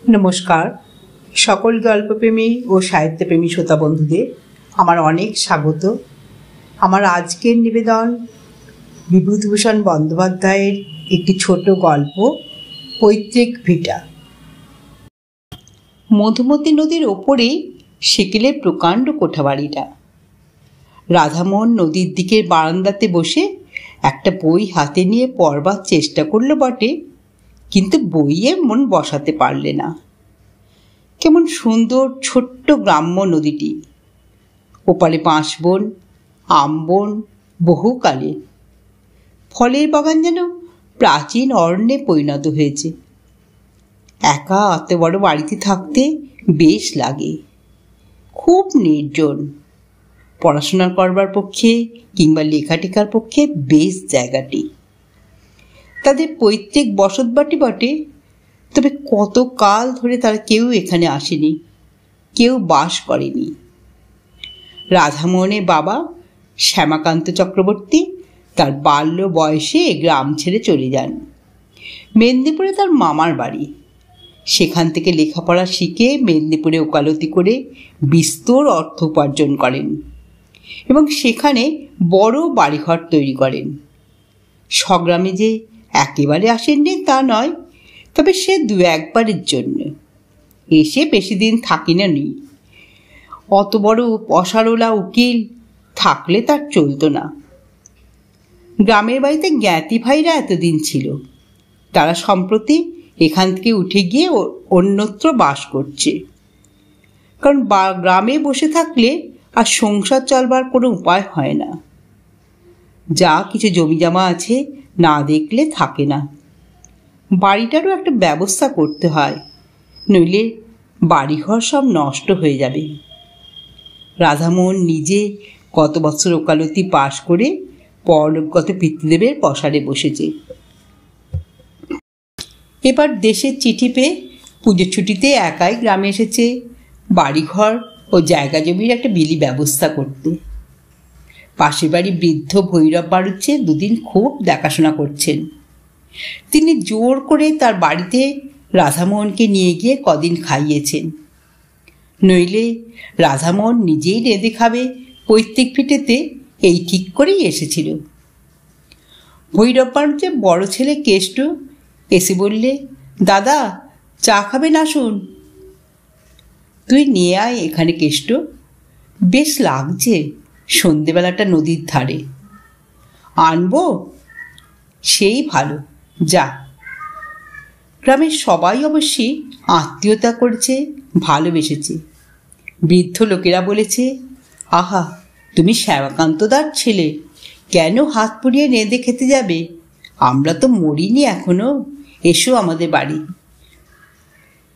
নমস্কার সকল গল্পপ্রেমী ও সাহিত্যপ্রেমী শ্রোতা বন্ধুদের আমার অনেক স্বাগত। আমার আজকের নিবেদন বিভূতিভূষণ বন্দ্যোপাধ্যায়ের একটি ছোট গল্প, পৈতৃক ভিটা। মধুমতি নদীর ওপরে সেকেলের প্রকাণ্ড কোঠাবাড়িটা। রাধামোহন নদীর দিকের বারান্দাতে বসে একটা বই হাতে নিয়ে পড়বার চেষ্টা করল বটে, কিন্তু বইয়ে মন বসাতে পারলে না। কেমন সুন্দর ছোট্ট গ্রাম্য নদীটি, ওপারে বাঁশবন, আমবন, বহুকালে ফলের বাগান যেন প্রাচীন অরণ্যে পরিণত হয়েছে। একা এত বড় বাড়িতে থাকতে বেশ লাগে, খুব নির্জন। পড়াশোনা করবার পক্ষে কিংবা লেখাটেখার পক্ষে বেশ জায়গাটি। তাদের পৈতৃক বসতবাটি বটে, তবে কত কাল ধরে তারা কেউ এখানে আসেনি, কেউ বাস করেনি। রাধামোহনের বাবা শ্যামাকান্ত চক্রবর্তী তার বাল্য বয়সে গ্রাম ছেড়ে চলে যান। মেদিনীপুরে তার মামার বাড়ি। সেখান থেকে লেখাপড়া শিখে মেদিনীপুরে ওকালতি করে বিস্তর অর্থ উপার্জন করেন এবং সেখানে বড় বাড়িঘর তৈরি করেন। স্বগ্রামে যে একেবারে আসেননি তা নয়, তবে সে দু একবারের জন্য এসে বেশি দিন থাকি না নি। অত বড় অসারোলা উকিল থাকলে তার চলতো না। গ্রামের বাড়িতে জ্ঞাতি ভাইরা এতদিন ছিল, তারা সম্প্রতি এখান থেকে উঠে গিয়ে অন্যত্র বাস করছে। কারণ গ্রামে বসে থাকলে আর সংসার চলবার কোনো উপায় হয় না। যা কিছু জমি জমা আছে না দেখলে থাকে না। বাড়িটারও একটা ব্যবস্থা করতে হয়, নইলে বাড়িঘর সব নষ্ট হয়ে যাবে। রাধামোহন নিজে কত বছর ওকালতি পাশ করে পরলোকগত পিতৃদেবের পসারে বসেছে। এবার দেশের চিঠি পেয়ে পুজোর ছুটিতে একাই গ্রামে এসেছে বাড়িঘর ও জায়গা জমির একটা বিলি ব্যবস্থা করতে। পাশের বাড়ি বৃদ্ধ ভৈরব বাড়ুচ্ছে দুদিন খুব দেখাশোনা করছেন। তিনি জোর করে তার বাড়িতে রাধামোহনকে নিয়ে গিয়ে কদিন খাইয়েছেন, নইলে রাধামোহন নিজেই রেঁধে খাবে পৈতৃক ভিটেতে, এই ঠিক করেই এসেছিল। ভৈরব বাড়ুচ্ছে বড় ছেলে কেষ্ট এসে বললে, দাদা চা খাবেন, আসুন। তুই নিয়ে আয় এখানে কেষ্ট, বেশ লাগছে সন্ধেবেলাটা নদীর ধারে। আনবো? সেই ভালো, যা। গ্রামের সবাই অবশ্যই আত্মীয়তা করেছে, ভালোবেসেছে। বৃদ্ধ লোকেরা বলেছে, আহা তুমি শ্যামাকান্তদার ছেলে, কেন হাত পুড়িয়ে নেঁদে খেতে যাবে? আমরা তো মরিনি এখনো, এসো আমাদের বাড়ি।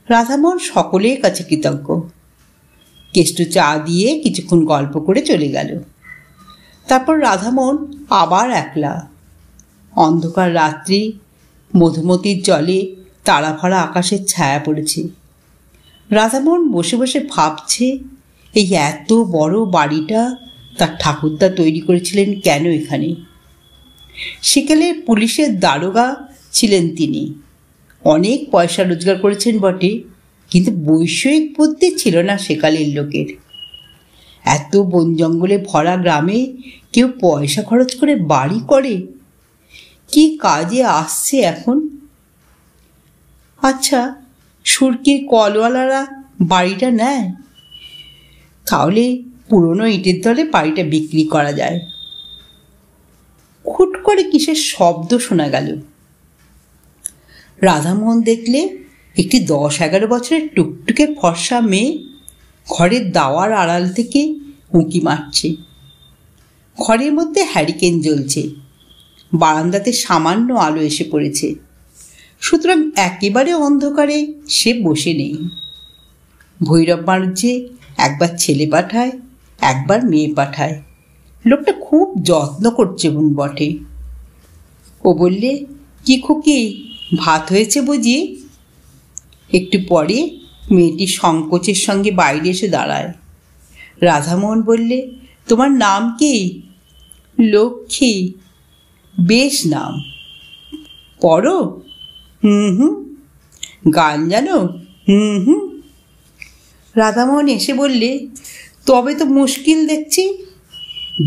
রাধামোহন সকলের কাছে কৃতজ্ঞ। কেষ্ট চা দিয়ে কিছুক্ষণ গল্প করে চলে গেল। তারপর রাধামোহন আবার একলা। অন্ধকার রাত্রি, মধুমতির জলে তারা ভরা আকাশের ছায়া পড়েছে। রাধামোহন বসে বসে ভাবছে, এই এত বড় বাড়িটা তার ঠাকুরদা তৈরি করেছিলেন কেন এখানে? সেকালে পুলিশের দারোগা ছিলেন তিনি, অনেক পয়সা রোজগার করেছেন বটে, কিন্তু বৈষয়িক বুদ্ধি ছিল না সেকালের লোকের। এত বন জঙ্গলে ভরা গ্রামে কেউ পয়সা খরচ করে বাড়ি করে? কি কাজে আসছে এখন? আচ্ছা, সুরকির কলওয়ালারা বাড়িটা নেয়, তাহলে পুরনো ইটের দলে বাড়িটা বিক্রি করা যায়। খুট করে কিসের শব্দ শোনা গেল। রাধামোহন দেখলে একটি 10-11 বছরের টুকটুকে ফর্সা মেয়ে ঘরের দাওয়ার আড়াল থেকে উঁকি মারছে। ঘরের মধ্যে হ্যারিকেন জ্বলছে, বারান্দাতে সামান্য আলো এসে পড়েছে, সুতরাং একেবারে অন্ধকারে সে বসে নেই। ভৈরব বাড়ুচ্ছে একবার ছেলে পাঠায়, একবার মেয়ে পাঠায়। লোকটা খুব যত্ন করছে বটে। ও বললে, কি খুকি, ভাত হয়েছে বুঝি? একটু পরে মেয়েটি সংকোচের সঙ্গে বাইরে এসে দাঁড়ায়। রাধামোহন বললে, তোমার নাম কি? লক্ষ্মী। বেশ নাম। পড়ো? হুম। গান জানো? হুম হুম। রাধামোহন এসে বললে, তবে তো মুশকিল দেখছি।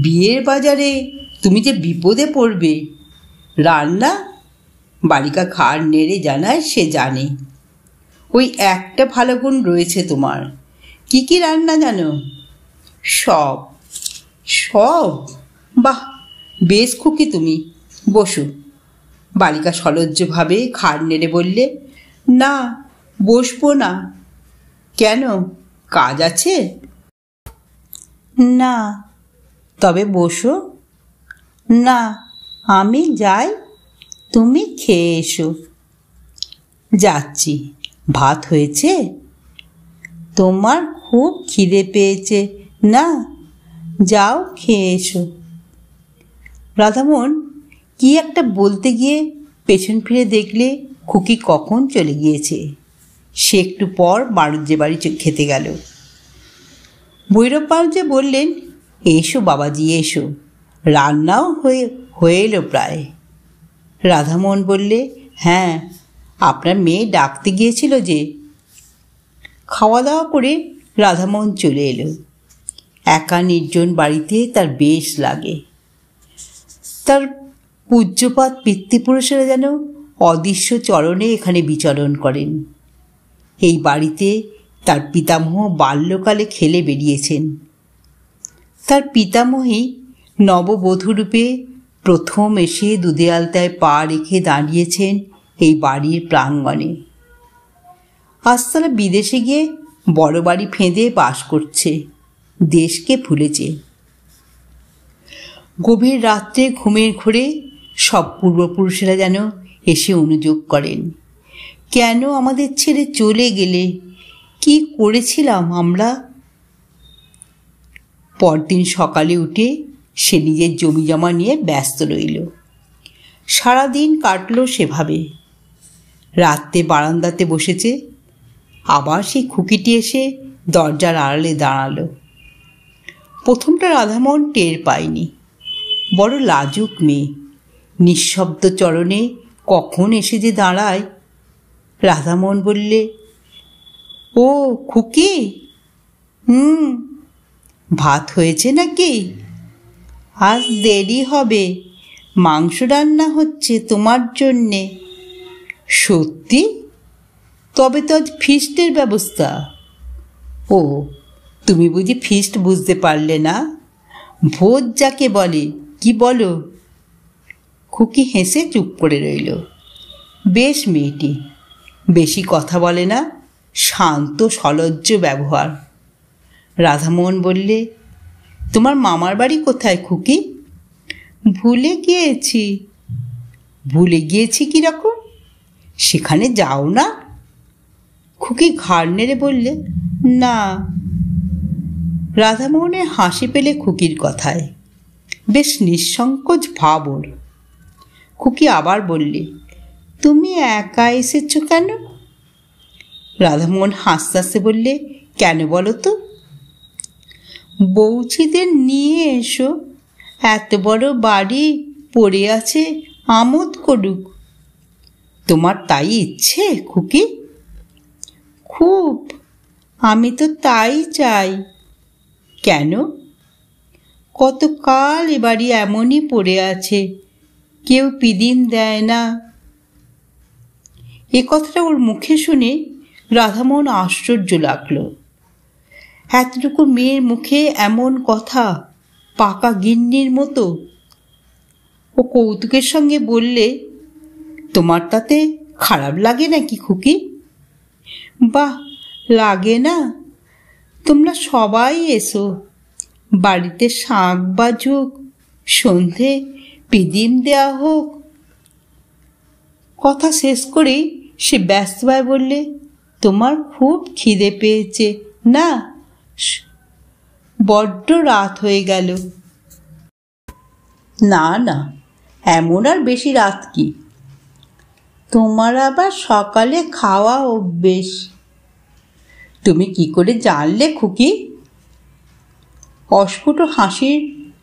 বিয়ের বাজারে তুমি যে বিপদে পড়বে। রান্না? বালিকা ঘাড় নেড়ে জানায় সে জানে। ওই একটা ভালো গুণ রয়েছে তোমার। কি কি রান্না জানো? সব। সব? বাহ, বেশ খুকি তুমি। বসো। বালিকা সলজ্জভাবে ঘাড় নেড়ে বললে, না, বসবো না। কেন, কাজ আছে? না। তবে বসো। না, আমি যাই, তুমি খেয়ে এসো। যাচ্ছি। ভাত হয়েছে? তোমার খুব খিদে পেয়েছে না? যাও, খেয়ে এসো। রাধামোহন কি একটা বলতে গিয়ে পেছন ফিরে দেখলে খুকি কখন চলে গিয়েছে। সে একটু পর বাড়ুজ্যে বাড়ি খেতে গেল। ভৈরব বাড়ুজ্যে বললেন, এসো বাবাজি, এসো। রান্নাও হয়ে এলো প্রায়। রাধামোহন বললে, হ্যাঁ, আপনার মেয়ে ডাকতে গিয়েছিল যে। খাওয়া দাওয়া করে রাধামোহন চলে এলো। একা নির্জন বাড়িতে তার বেশ লাগে। তার পূজ্যপাত পিতৃপুরুষেরা যেন অদৃশ্য চরণে এখানে বিচরণ করেন। এই বাড়িতে তার পিতামহ বাল্যকালে খেলে বেরিয়েছেন। তার পিতামহী নববধূরূপে প্রথম এসে দুধে আলতায় পা রেখে দাঁড়িয়েছেন এই বাড়ির প্রাঙ্গণে। আজ তারা বিদেশে গিয়ে বড় বাড়ি ফেঁদে বাস করছে, দেশকে ভুলেছে। গভীর রাত্রে ঘুমের ঘোরে সব পূর্বপুরুষেরা যেন এসে অনুযোগ করেন, কেন আমাদের ছেড়ে চলে গেলে? কি করেছিলাম আমরা? পরদিন সকালে উঠে সে নিজের জমি জমা নিয়ে ব্যস্ত রইল। সারাদিন কাটল সেভাবে। রাত্রে বারান্দাতে বসেছে। আবার সেই খুকিটি এসে দরজার আড়ালে দাঁড়ালো। প্রথমটা রাধামোহন টের পায়নি। বড় লাজুক মেয়ে, নিঃশব্দ চরণে কখন এসে যে দাঁড়ায়। রাধামোহন বললে, ও খুকি, ভাত হয়েছে নাকি? আজ দেরি হবে, মাংস রান্না হচ্ছে তোমার জন্যে। সত্যি? তবে তো আজ ফিস্টের ব্যবস্থা। ও, তুমি বুঝি ফিস্ট বুঝতে পারলে না? ভোজ যাকে বলে, কি বলো? খুকি হেসে চুপ করে রইল। বেশ মেয়েটি, বেশি কথা বলে না, শান্ত সলজ্জ ব্যবহার। রাধামোহন বললে, তোমার মামার বাড়ি কোথায় খুকি? ভুলে গিয়েছি। ভুলে গিয়েছি কিরকম? সেখানে যাও না? খুকি ঘাড় নেড়ে বললে, না। রাধামোহনের হাসি পেলে খুকির কথায়। বেশ নিঃসংকোচ ভাব ওর। খুকি আবার বললে, তুমি একা এসেছ কেন? রাধামোহন হাসতে হাসতে বললে, কেন বলো তো? বৌছিদের নিয়ে এসো, এত বড় বাড়ি পড়ে আছে, আমোদ করুক। তোমার তাই ইচ্ছে খুকি? খুব, আমি তো তাই চাই। কেন? কতকাল এ বাড়ি এমনই পড়ে আছে, কেউ পিদিম দেয় না। এ কথাটা ওর মুখে শুনে রাধামোহন আশ্চর্য লাগলো। এতটুকু মেয়ের মুখে এমন কথা, পাকা গিন্নির মতো। ও কৌতুকের সঙ্গে বললে, তোমার তাতে খারাপ লাগে নাকি খুকি? বাহ, লাগে না। তোমরা সবাই এসো, বাড়িতে শাঁখ বাজুক, সন্ধে পিদিম দেয়া হোক। কথা শেষ করেই সে ব্যস্তভাবে বললে, তোমার খুব খিদে পেয়েছে না? বড্ড রাত হয়ে গেল। না না, এমন আর বেশি রাত কি? তোমার আবার সকালে খাওয়া অভ্যেস। তুমি কি করে জানলে খুকি? অস্ফুট হাসির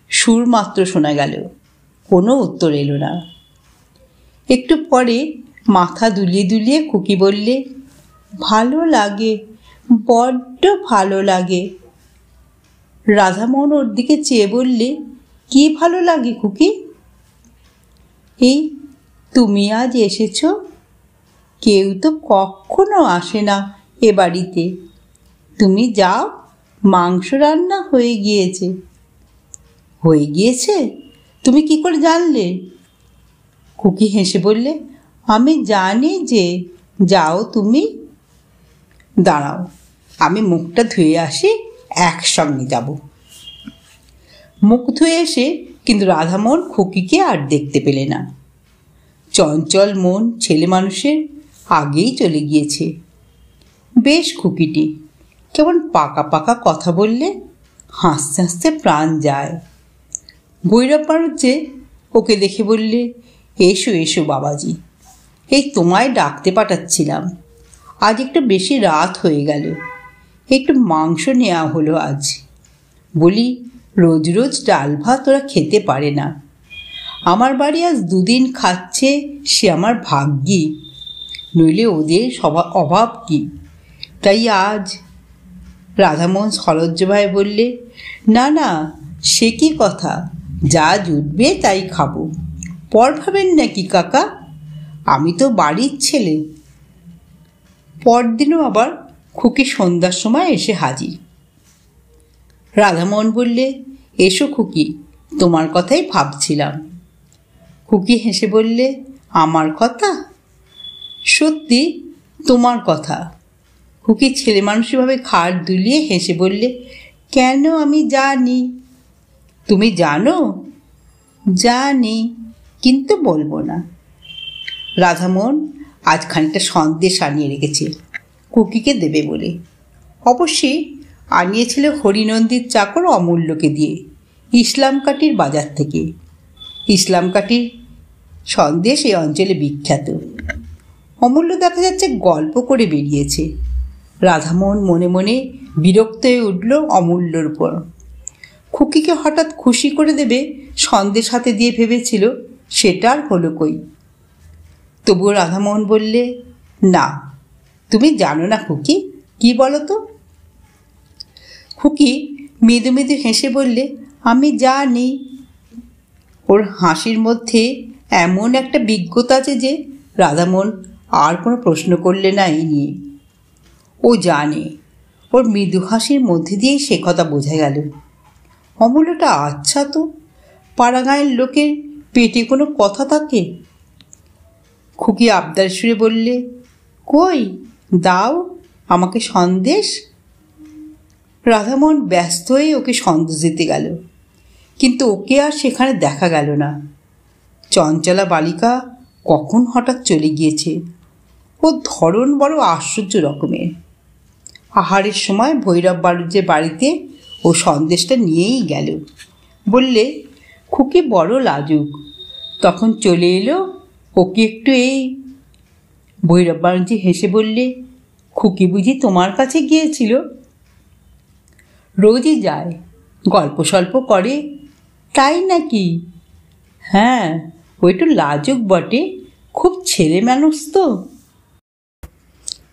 সুর মাত্র শোনা গেল, কোনো উত্তর এলো না। একটু পরে মাথা দুলিয়ে দুলিয়ে খুকি বললে, ভালো লাগে, বড্ড ভালো লাগে। রাধামোহন ওর দিকে চেয়ে বললে, কি ভালো লাগে খুকি? এই তুমি আজ এসেছ, কেউ তো কখনো আসে না এ বাড়িতে। তুমি যাও, মাংস রান্না হয়ে গিয়েছে। হয়ে গিয়েছে? তুমি কি করে জানলে? খুকি হেসে বললে, আমি জানি যে যাও তুমি। দাঁড়াও, আমি মুখটা ধুয়ে আসি, একসঙ্গে যাব। মুখ ধুয়ে এসে কিন্তু রাধামোহন খুকিকে আর দেখতে পেলে না। চঞ্চল মন ছেলে মানুষের আগেই চলে গিয়েছে। বেশ খুকিটি কেমন পাকা পাকা কথা বললে, হাসতে হাসতে প্রাণ যায়। ভৈরব বাড়ুজ্যে ওকে দেখে বললে, এসো এসো বাবাজি, এই তোমায় ডাকতে পাঠাচ্ছিলাম। আজ একটু বেশি রাত হয়ে গেল, একটু মাংস নেওয়া হলো আজ। বলি, রোজ রোজ ডাল ভাত ওরা খেতে পারে না। আমার বাড়ি আজ দুদিন খাচ্ছে, সে আমার ভাগ্যি, নইলে ওদের অভাব কি। তাই আজ। রাধামোহন সলজ্জভাবে বললে, না না, সে কি কথা, যা জুটবে তাই খাবো। পর ভাবেন নাকি কাকা, আমি তো বাড়ির ছেলে। পরদিনও আবার খুকি সন্ধ্যার সময় এসে হাজির। রাধামোহন বললে, এসো খুকি, তোমার কথাই ভাবছিলাম। খুকি হেসে বললে, আমার কথা? সত্যি তোমার কথা। খুকি ছেলে মানুষভাবে ঘাড় দুলিয়ে হেসে বললে, কেন আমি জানি। তুমি জানো? জানি, কিন্তু বলবো না। রাধামোহন আজ খানিকটা সন্দেশ আনিয়ে রেখেছে খুকিকে দেবে বলে। অবশ্যই আনিয়েছিল হরিনন্দীর চাকর অমূল্যকে দিয়ে, ইসলামকাঠির বাজার থেকে। ইসলামকাঠির সন্দেশ এই অঞ্চলে বিখ্যাত। অমূল্য দেখা যাচ্ছে গল্প করে বেরিয়েছে। রাধামোহন মনে মনে বিরক্ত হয়ে উঠল অমূল্যর উপর। খুকিকে হঠাৎ খুশি করে দেবে সন্দেশ হাতে দিয়ে ভেবেছিল, সেটা আর হলো কই। তবুও রাধামোহন বললে, না, তুমি জানো না খুকি, কি বলো তো? খুকি মৃদু মৃদু হেসে বললে, আমি জানি। ওর হাসির মধ্যে এমন একটা বিজ্ঞতা আছে যে রাধামোহন আর কোনো প্রশ্ন করলে না এই নিয়ে। ও জানে। ওর মৃদু হাসির মধ্যে দিয়েই সে কথা বোঝা গেল। অমূল্যটা আচ্ছা তো, পাড়াগাঁয়ের লোকের পেটে কোনো কথা থাকে? খুকি আবদার সুরে বললে, কই দাও আমাকে সন্দেশ। রাধামোহন ব্যস্ত হয়ে ওকে সন্দেশ দিতে গেল, কিন্তু ওকে আর সেখানে দেখা গেল না। চঞ্চলা বালিকা কখন হঠাৎ চলে গিয়েছে। ওর ধরন বড় আশ্চর্য রকমের। আহারের সময় ভৈরব বাড়ুজ্যের বাড়িতে ও সন্দেশটা নিয়েই গেল। বললে, খুকি বড় লাজুক, তখন চলে এলো ওকে একটু এই। ভৈরব বাড়ুজ্যে হেসে বললে, খুকি বুঝি তোমার কাছে গিয়েছিল? রোজই যায়, গল্প সল্প করে। তাই নাকি? হ্যাঁ, ও একটু লাজুক বটে, খুব ছেলে মানুষ তো।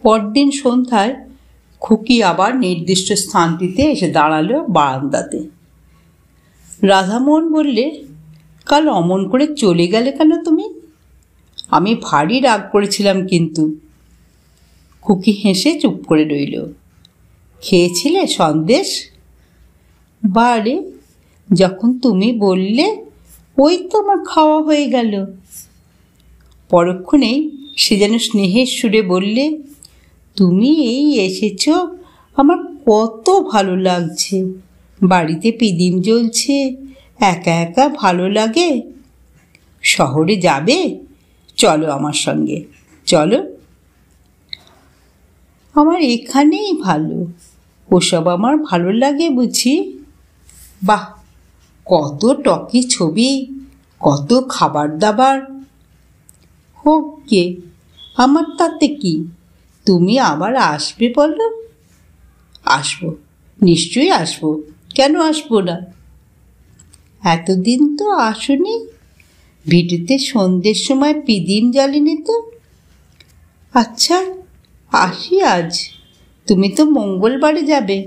পরদিন সন্ধ্যায় খুকি আবার নির্দিষ্ট স্থানটিতে এসে দাঁড়ালো বারান্দাতে। রাধামোহন বললে, কাল অমন করে চলে গেলে কেন তুমি? আমি ভারী রাগ করেছিলাম কিন্তু। খুকি হেসে চুপ করে রইল। খেয়েছিলে সন্দেশ? বারে, যখন তুমি বললে ওই তো আমার খাওয়া হয়ে গেল। পরক্ষণেই সে যেন স্নেহের সুরে বললে, তুমি এই এসেছ, আমার কত ভালো লাগছে। বাড়িতে পিদিম জ্বলছে, একা একা ভালো লাগে। শহরে যাবে? চলো আমার সঙ্গে, চলো। আমার এখানেই ভালো, ওসব আমার ভালো লাগে বুঝি। বাহ, কত টকি ছবি, কত খাবার দাবার। হোক গে, আমার তাতে কি। তুমি আবার আসবে বলো? আসবো, নিশ্চয়ই আসবো, কেন আসবো না। এতদিন তো আসুনি, ভিটেতে সন্ধ্যের সময় পিদিম জ্বালিনি তো। আচ্ছা, আসি আজ, তুমি তো মঙ্গলবারে যাবে।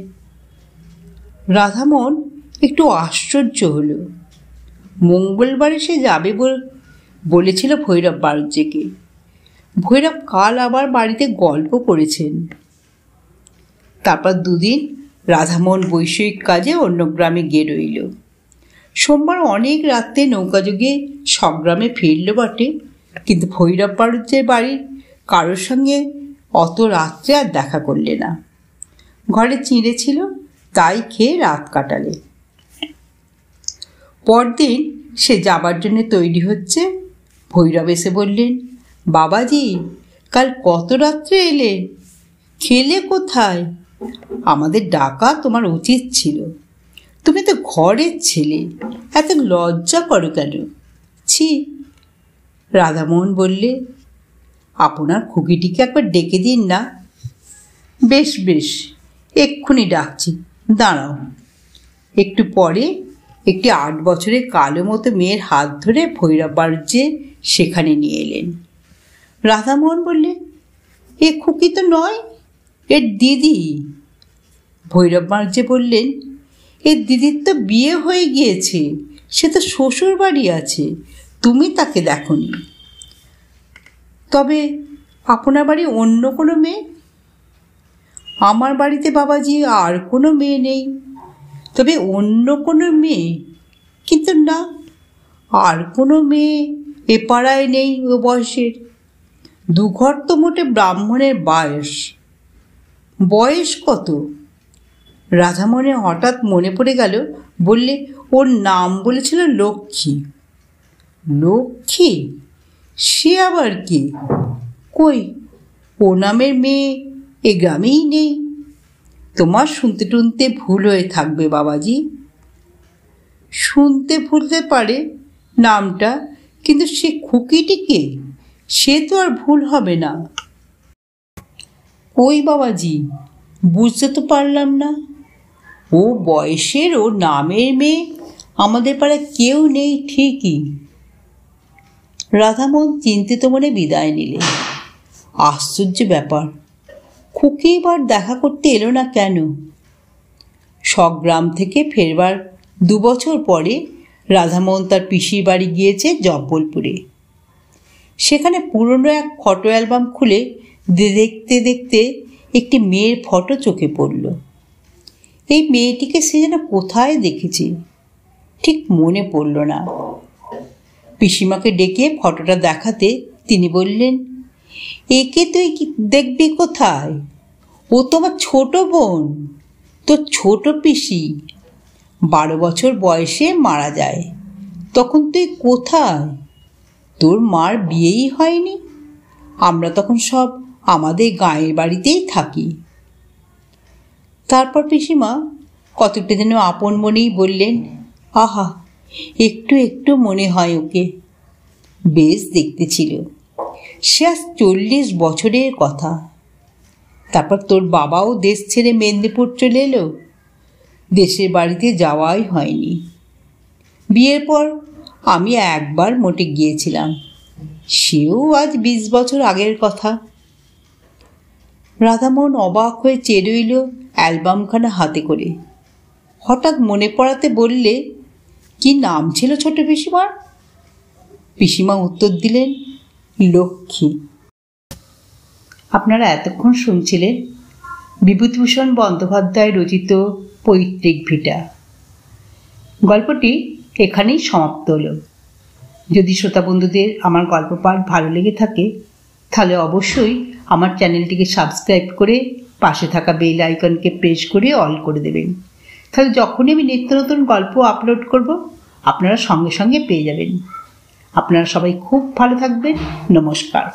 রাধামন একটু আশ্চর্য হলো। মঙ্গলবারে সে যাবে বলেছিল ভৈরব বাড়ুজ্যেকে। ভৈরব কাল আবার বাড়িতে গল্প করেছেন। তারপর দুদিন রাধামন বৈষয়িক কাজে অন্য গ্রামে গিয়ে রইল। সোমবার অনেক রাত্রে নৌকাযোগে স্বগ্রামে ফিরল বটে, কিন্তু ভৈরব বাড়ুজ্যের বাড়ির কারোর সঙ্গে অত রাত্রে আর দেখা করলে না। ঘরে চিঁড়ে ছিল, তাই খেয়ে রাত কাটালে। পরদিন সে যাবার জন্য তৈরি হচ্ছে। ভৈরব এসে বললেন, বাবাজি, কাল কত রাত্রে এলে? খেলে কোথায়? আমাদের ডাকা তোমার উচিত ছিল। তুমি তো ঘরের ছেলে, এত লজ্জা করো কেন? ছি। রাধামোহন বললে, আপনার খুকিটিকে একবার ডেকে দিন না। বেশ বেশ, এক্ষুনি ডাকছি, দাঁড়াও। একটু পরে একটি 8 বছরের কালো মতো মেয়ের হাত ধরে ভৈরব বাড়ুজ্যে সেখানে নিয়ে এলেন। রাধামোহন বললে, এ খুকি তো নয়, এর দিদি। ভৈরব বাড়ুজ্যে বললেন, এর দিদির তো বিয়ে হয়ে গিয়েছে, সে তো শ্বশুর বাড়ি আছে, তুমি তাকে দেখোনি। তবে আপনার বাড়ি অন্য কোনো মেয়ে? আমার বাড়িতে বাবাজি আর কোনো মেয়ে নেই। তবে অন্য কোনো মেয়ে? কিন্তু না, আর কোনো মেয়ে এ পাড়ায় নেই ও বয়সের। 2 ঘর তো মোটে ব্রাহ্মণের বয়স। বয়স কত? রাধামনে হঠাৎ মনে পড়ে গেল, বললে, ওর নাম বলেছিল লক্ষ্মী। লক্ষ্মী? সে আবার কি? কই, ও নামের মেয়ে এ গ্রামেই নেই। তোমার শুনতে টুনতে ভুল হয়ে থাকবে বাবাজি। শুনতে ভুলতে পারে নামটা, কিন্তু সে খুকিটিকে, সে তো আর ভুল হবে না। ওই বাবাজি, বুঝতে তো পারলাম না। ও বয়সের ও নামের মেয়ে আমাদের পাড়ায় কেউ নেই ঠিকই। রাধামোহন চিন্তিত মনে বিদায় নিলে। আশ্চর্য ব্যাপার, খুকি এবার দেখা করতে এলো না কেন? স্বগ্রাম থেকে ফেরবার 2 বছর পরে রাধামোহন তার পিসির বাড়ি গিয়েছে জব্বলপুরে। সেখানে পুরনো এক ফটো অ্যালবাম খুলে দেখতে দেখতে একটি মেয়ের ফটো চোখে পড়ল। এই মেয়েটিকে সে যেন কোথায় দেখেছে, ঠিক মনে পড়ল না। পিসিমাকে ডেকে ফটোটা দেখাতে তিনি বললেন, একে তুই দেখবি কোথায়? ও তো আমার ছোট বোন, তোর ছোট পিসি। 12 বছর বয়সে মারা যায়। তখন তুই কোথায়? তোর মার বিয়েই হয়নি। আমরা তখন সব আমাদের গাঁয়ের বাড়িতেই থাকি। তারপর পিসিমা কতটা যেন আপন মনেই বললেন, আহা, একটু একটু মনে হয় ওকে। বেশ দেখতে ছিল। সে আজ 40 বছরের কথা। তারপর তোর বাবাও দেশ ছেড়ে মেদিনীপুর চলে এলো। দেশের বাড়িতে যাওয়াই হয়নি। বিয়ের পর আমি একবার মোটে গিয়েছিলাম, সেও আজ 20 বছর আগের কথা। রাধামোহন অবাক হয়ে চেয়ে রইল অ্যালবামখানা হাতে করে। হঠাৎ মনে পড়াতে বললে, কি নাম ছিল ছোট পিসিমার? পিসিমা উত্তর দিলেন, লক্ষ্মী। আপনারা এতক্ষণ শুনছিলেন বিভূতিভূষণ বন্দ্যোপাধ্যায় রচিত পৈতৃক ভিটা। গল্পটি এখানেই সমাপ্ত হলো। যদি শ্রোতা বন্ধুদের আমার গল্প পাঠ ভালো লেগে থাকে, তাহলে অবশ্যই আমার চ্যানেলটিকে সাবস্ক্রাইব করে পাশে থাকা বেল আইকনকে প্রেস করে অল করে দেবেন। তাহলে যখনই আমি নিত্য নতুন গল্প আপলোড করব, আপনারা সঙ্গে সঙ্গে পেয়ে যাবেন। আপনারা সবাই খুব ভালো থাকবেন। নমস্কার।